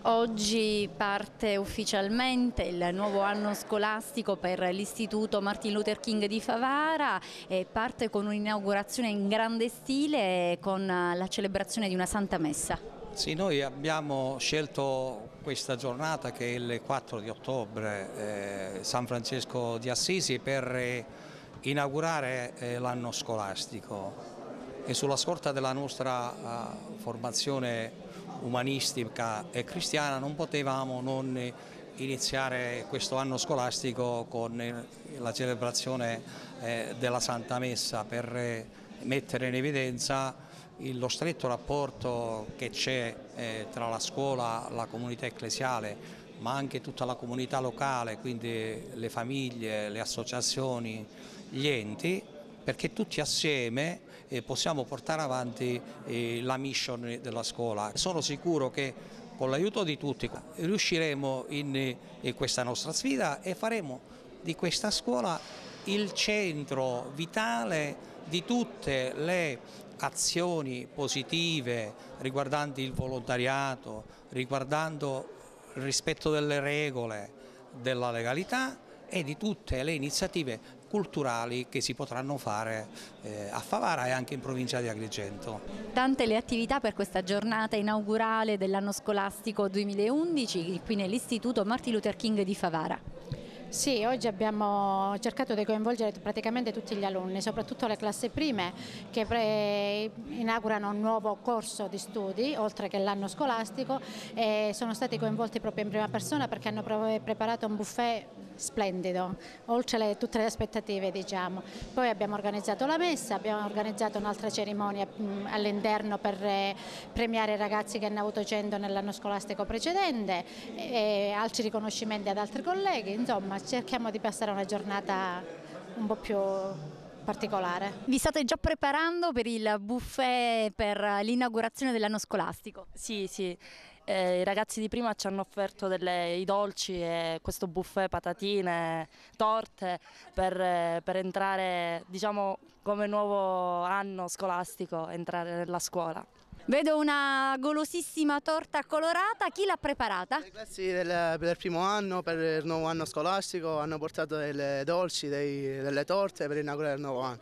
Oggi parte ufficialmente il nuovo anno scolastico per l'Istituto Martin Luther King di Favara e parte con un'inaugurazione in grande stile con la celebrazione di una Santa Messa. Sì, noi abbiamo scelto questa giornata che è il 4 di ottobre, San Francesco di Assisi, per inaugurare l'anno scolastico e sulla scorta della nostra formazione umanistica e cristiana non potevamo non iniziare questo anno scolastico con la celebrazione della Santa Messa per mettere in evidenza lo stretto rapporto che c'è tra la scuola, la comunità ecclesiale, ma anche tutta la comunità locale, quindi le famiglie, le associazioni, gli enti, perché tutti assieme possiamo portare avanti la mission della scuola. Sono sicuro che con l'aiuto di tutti riusciremo in questa nostra sfida e faremo di questa scuola il centro vitale di tutte le azioni positive riguardanti il volontariato, riguardando il rispetto delle regole, della legalità e di tutte le iniziative culturali che si potranno fare a Favara e anche in provincia di Agrigento. Tante le attività per questa giornata inaugurale dell'anno scolastico 2011 qui nell'Istituto Martin Luther King di Favara. Sì, oggi abbiamo cercato di coinvolgere praticamente tutti gli alunni, soprattutto le classi prime che inaugurano un nuovo corso di studi oltre che l'anno scolastico e sono stati coinvolti proprio in prima persona perché hanno preparato un buffet splendido, oltre tutte le aspettative diciamo. Poi abbiamo organizzato la messa, abbiamo organizzato un'altra cerimonia all'interno per premiare i ragazzi che hanno avuto 100 nell'anno scolastico precedente e altri riconoscimenti ad altri colleghi, insomma cerchiamo di passare una giornata un po' più particolare. Vi state già preparando per il buffet per l'inaugurazione dell'anno scolastico? Sì, sì. I ragazzi di prima ci hanno offerto i dolci e questo buffet, patatine, torte per entrare, diciamo, come nuovo anno scolastico, entrare nella scuola. Vedo una golosissima torta colorata, chi l'ha preparata? I ragazzi del primo anno, per il nuovo anno scolastico, hanno portato dei dolci, delle torte per inaugurare il nuovo anno.